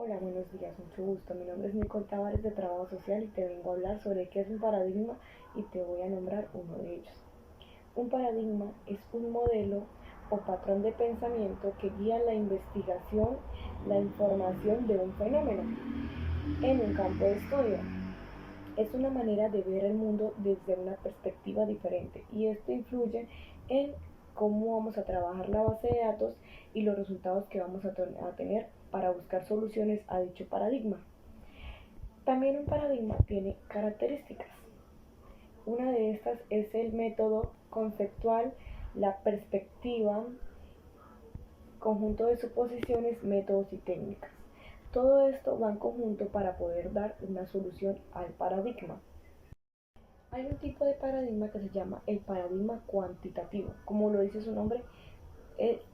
Hola, buenos días, mucho gusto. Mi nombre es Nicole Tavares de Trabajo Social y te vengo a hablar sobre qué es un paradigma y te voy a nombrar uno de ellos. Un paradigma es un modelo o patrón de pensamiento que guía la investigación, la información de un fenómeno en un campo de estudio. Es una manera de ver el mundo desde una perspectiva diferente y esto influye en cómo vamos a trabajar la base de datos y los resultados que vamos a tener para buscar soluciones a dicho paradigma. También un paradigma tiene características. Una de estas es el método conceptual, la perspectiva, conjunto de suposiciones, métodos y técnicas. Todo esto va en conjunto para poder dar una solución al paradigma. Hay un tipo de paradigma que se llama el paradigma cuantitativo. Como lo dice su nombre,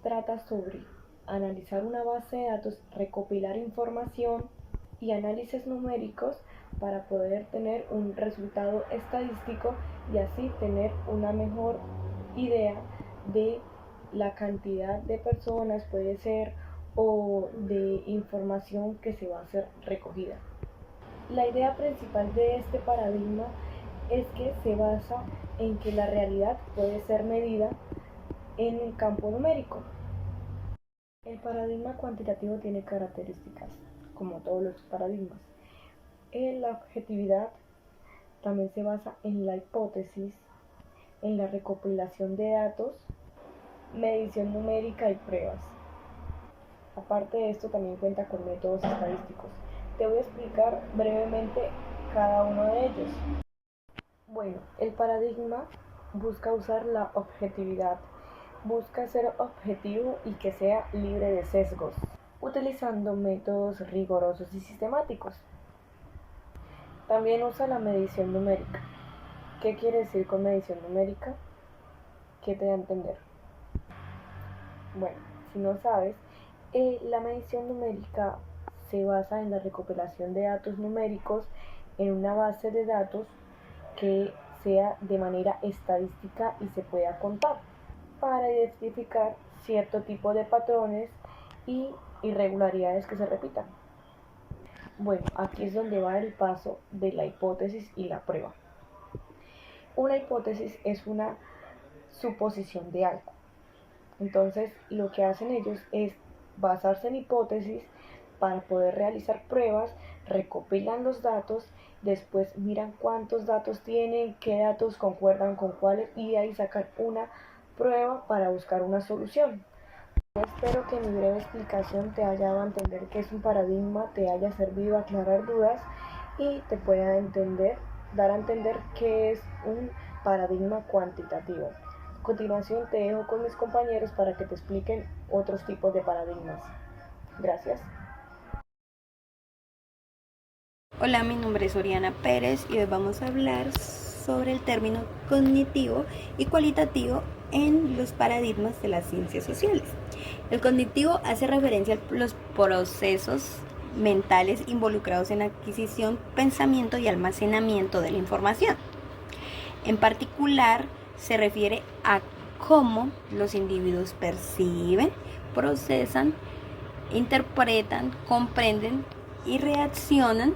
trata sobre analizar una base de datos, recopilar información y análisis numéricos para poder tener un resultado estadístico y así tener una mejor idea de la cantidad de personas, puede ser, o de información que se va a ser recogida. La idea principal de este paradigma es que se basa en que la realidad puede ser medida en el campo numérico. El paradigma cuantitativo tiene características, como todos los paradigmas. La objetividad también se basa en la hipótesis, en la recopilación de datos, medición numérica y pruebas. Aparte de esto, también cuenta con métodos estadísticos. Te voy a explicar brevemente cada uno de ellos. Bueno, el paradigma busca usar la objetividad, busca ser objetivo y que sea libre de sesgos, utilizando métodos rigurosos y sistemáticos. También usa la medición numérica. ¿Qué quiere decir con medición numérica? ¿Qué te da a entender? Bueno, si no sabes, la medición numérica se basa en la recopilación de datos numéricos en una base de datos que sea de manera estadística y se pueda contar para identificar cierto tipo de patrones y irregularidades que se repitan. Bueno, aquí es donde va el paso de la hipótesis y la prueba. Una hipótesis es una suposición de algo. Entonces, lo que hacen ellos es basarse en hipótesis para poder realizar pruebas, recopilan los datos, después miran cuántos datos tienen, qué datos concuerdan con cuáles y de ahí sacan una prueba para buscar una solución. Espero que mi breve explicación te haya dado a entender qué es un paradigma, te haya servido a aclarar dudas y te pueda dar a entender qué es un paradigma cuantitativo. A continuación te dejo con mis compañeros para que te expliquen otros tipos de paradigmas. Gracias. Hola, mi nombre es Oriana Pérez y hoy vamos a hablar sobre el término cognitivo y cualitativo en los paradigmas de las ciencias sociales. El cognitivo hace referencia a los procesos mentales involucrados en la adquisición, pensamiento y almacenamiento de la información. En particular, se refiere a cómo los individuos perciben, procesan, interpretan, comprenden y reaccionan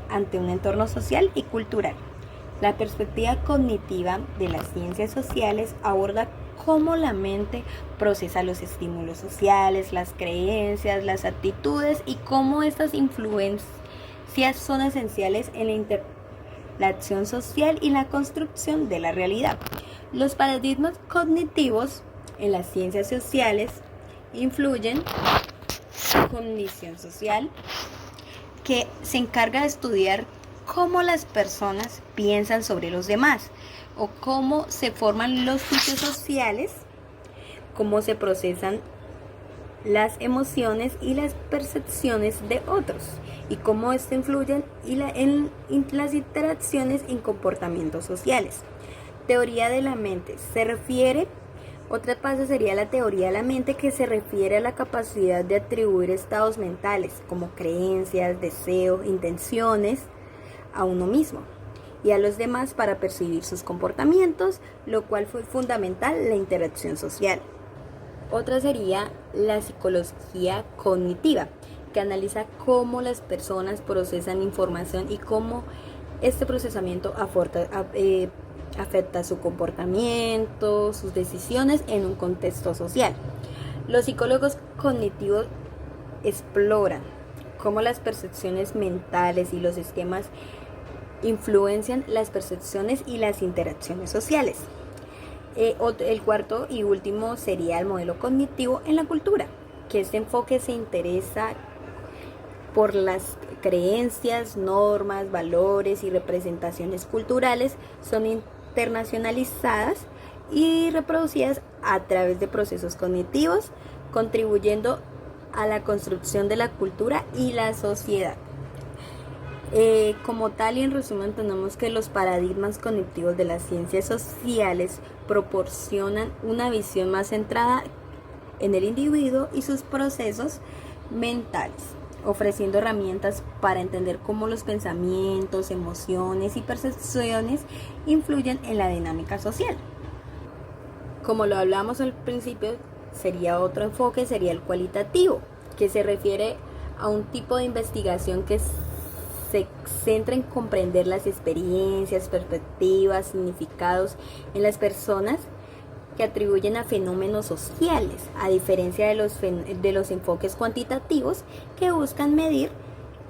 ante un entorno social y cultural. La perspectiva cognitiva de las ciencias sociales aborda cómo la mente procesa los estímulos sociales, las creencias, las actitudes y cómo estas influencias son esenciales en la acción social y la construcción de la realidad. Los paradigmas cognitivos en las ciencias sociales influyen en cognición social, que se encarga de estudiar cómo las personas piensan sobre los demás o cómo se forman los juicios sociales, cómo se procesan las emociones y las percepciones de otros y cómo esto influye en las interacciones y comportamientos sociales. Teoría de la mente otra parte sería la teoría de la mente, que se refiere a la capacidad de atribuir estados mentales como creencias, deseos, intenciones a uno mismo y a los demás para percibir sus comportamientos, lo cual fue fundamental en la interacción social. Otra sería la psicología cognitiva, que analiza cómo las personas procesan información y cómo este procesamiento afecta su comportamiento, sus decisiones en un contexto social. Los psicólogos cognitivos exploran cómo las percepciones mentales y los esquemas influencian las percepciones y las interacciones sociales. El cuarto y último sería el modelo cognitivo en la cultura, que este enfoque se interesa por las creencias, normas, valores y representaciones culturales, son internacionalizadas y reproducidas a través de procesos cognitivos, contribuyendo a la construcción de la cultura y la sociedad. Como tal y en resumen tenemos que los paradigmas cognitivos de las ciencias sociales proporcionan una visión más centrada en el individuo y sus procesos mentales, ofreciendo herramientas para entender cómo los pensamientos, emociones y percepciones influyen en la dinámica social. Como lo hablamos al principio, sería otro enfoque, sería el cualitativo, que se refiere a un tipo de investigación que se centra en comprender las experiencias, perspectivas, significados en las personas que atribuyen a fenómenos sociales, a diferencia de los enfoques cuantitativos que buscan medir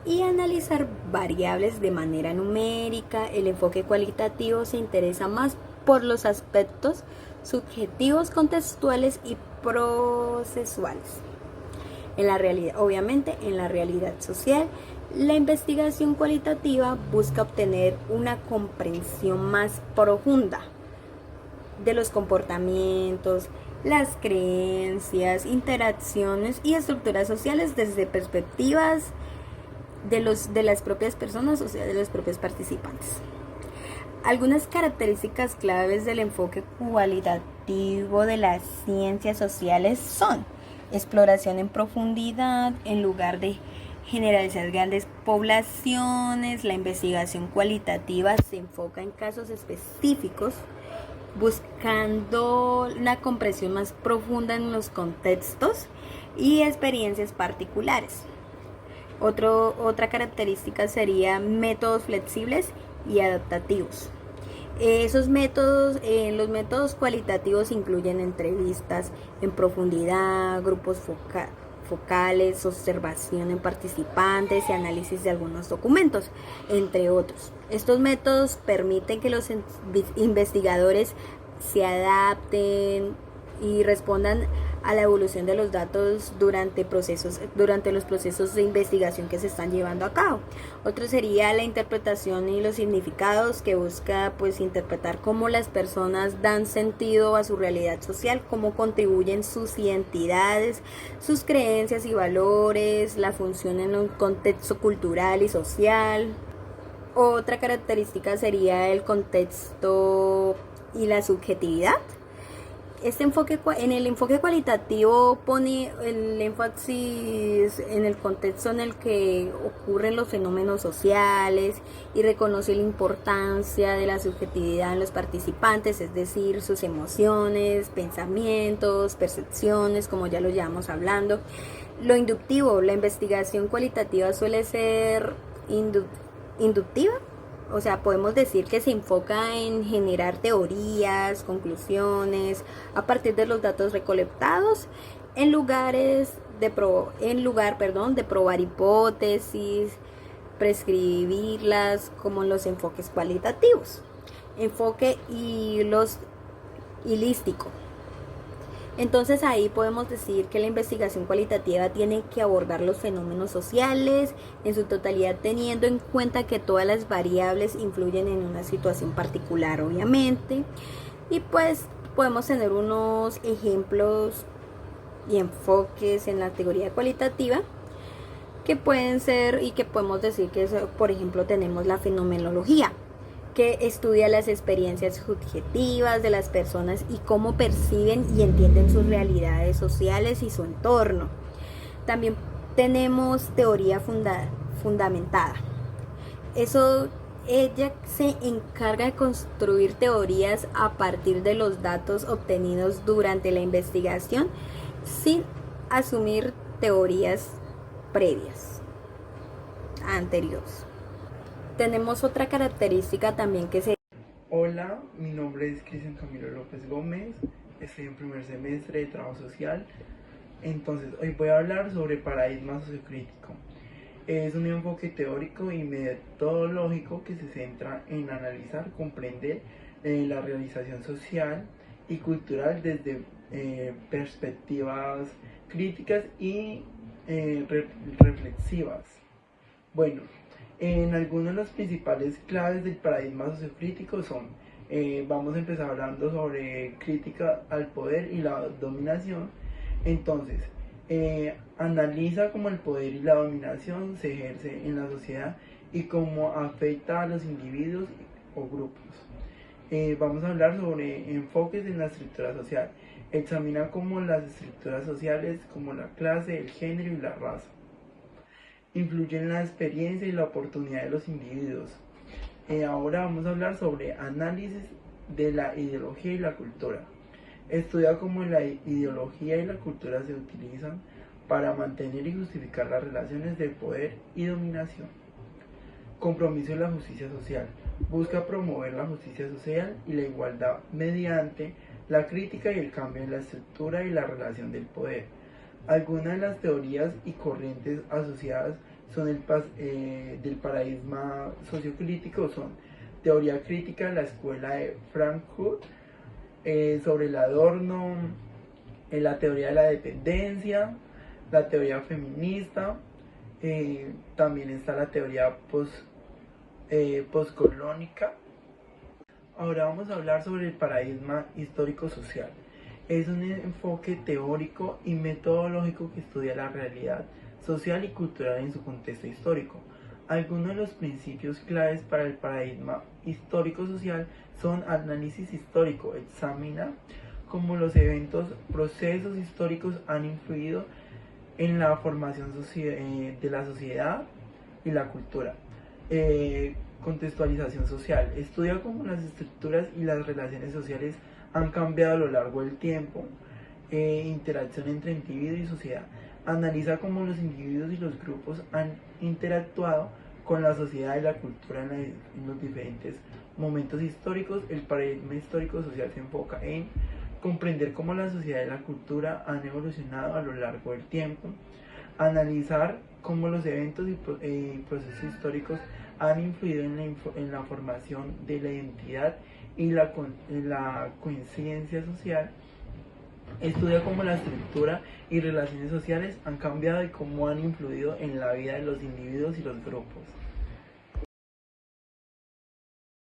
y analizar variables de manera numérica. El enfoque cualitativo se interesa más por los aspectos subjetivos, contextuales y procesuales. En la realidad, obviamente, en la realidad social, la investigación cualitativa busca obtener una comprensión más profunda de los comportamientos, las creencias, interacciones y estructuras sociales desde perspectivas de las propias personas, o sea, de los propios participantes. Algunas características claves del enfoque cualitativo de las ciencias sociales son exploración en profundidad en lugar de generalizar grandes poblaciones. La investigación cualitativa se enfoca en casos específicos, buscando una comprensión más profunda en los contextos y experiencias particulares. Otra característica sería métodos flexibles y adaptativos. Los métodos cualitativos incluyen entrevistas en profundidad, grupos focales, observación en participantes y análisis de algunos documentos, entre otros. Estos métodos permiten que los investigadores se adapten y respondan a la evolución de los datos durante los procesos de investigación que se están llevando a cabo. Otro sería la interpretación y los significados, que busca interpretar cómo las personas dan sentido a su realidad social, cómo contribuyen sus identidades, sus creencias y valores, la función en un contexto cultural y social. Otra característica sería el contexto y la subjetividad. En el enfoque cualitativo pone el énfasis en el contexto en el que ocurren los fenómenos sociales y reconoce la importancia de la subjetividad en los participantes, es decir, sus emociones, pensamientos, percepciones, como ya lo llevamos hablando. Lo inductivo, la investigación cualitativa suele ser inductiva. O sea, podemos decir que se enfoca en generar teorías, conclusiones, a partir de los datos recolectados, en lugar de probar hipótesis, prescribirlas, como en los enfoques cualitativos. Enfoque hilístico. Entonces ahí podemos decir que la investigación cualitativa tiene que abordar los fenómenos sociales en su totalidad, teniendo en cuenta que todas las variables influyen en una situación particular, obviamente. Y pues podemos tener unos ejemplos y enfoques en la teoría cualitativa que pueden ser, y que podemos decir que, por ejemplo, tenemos la fenomenología, que estudia las experiencias subjetivas de las personas y cómo perciben y entienden sus realidades sociales y su entorno. También tenemos teoría fundamentada. Ella se encarga de construir teorías a partir de los datos obtenidos durante la investigación sin asumir teorías previas, anteriores. Tenemos otra característica también que se... Hola, mi nombre es Cristian Camilo López Gómez, estoy en primer semestre de Trabajo Social. Entonces, hoy voy a hablar sobre paradigma sociocrítico. Es un enfoque teórico y metodológico que se centra en analizar, comprender la realización social y cultural desde perspectivas críticas y reflexivas. Bueno, en algunos de los principales claves del paradigma sociocrítico son, vamos a empezar hablando sobre crítica al poder y la dominación. Entonces, analiza cómo el poder y la dominación se ejerce en la sociedad y cómo afecta a los individuos o grupos. Vamos a hablar sobre enfoques en la estructura social. Examina cómo las estructuras sociales, como la clase, el género y la raza, influyen en la experiencia y la oportunidad de los individuos. Ahora vamos a hablar sobre análisis de la ideología y la cultura. Estudia cómo la ideología y la cultura se utilizan para mantener y justificar las relaciones de poder y dominación. Compromiso de la justicia social. Busca promover la justicia social y la igualdad mediante la crítica y el cambio en la estructura y la relación del poder. Algunas de las teorías y corrientes asociadas del paradigma sociocrítico son teoría crítica de la escuela de Frankfurt, sobre el Adorno, la teoría de la dependencia, la teoría feminista, también está la teoría postcolónica. Ahora vamos a hablar sobre el paradigma histórico-social. Es un enfoque teórico y metodológico que estudia la realidad social y cultural en su contexto histórico. Algunos de los principios claves para el paradigma histórico-social son análisis histórico, examina cómo los eventos, procesos históricos han influido en la formación de la sociedad y la cultura. Contextualización social, estudia cómo las estructuras y las relaciones sociales han cambiado a lo largo del tiempo. Interacción entre individuo y sociedad, analiza cómo los individuos y los grupos han interactuado con la sociedad y la cultura en los diferentes momentos históricos. El paradigma histórico social se enfoca en comprender cómo la sociedad y la cultura han evolucionado a lo largo del tiempo, analizar cómo los eventos y procesos históricos han influido en la formación de la identidad y la conciencia social. Estudia cómo la estructura y relaciones sociales han cambiado y cómo han influido en la vida de los individuos y los grupos.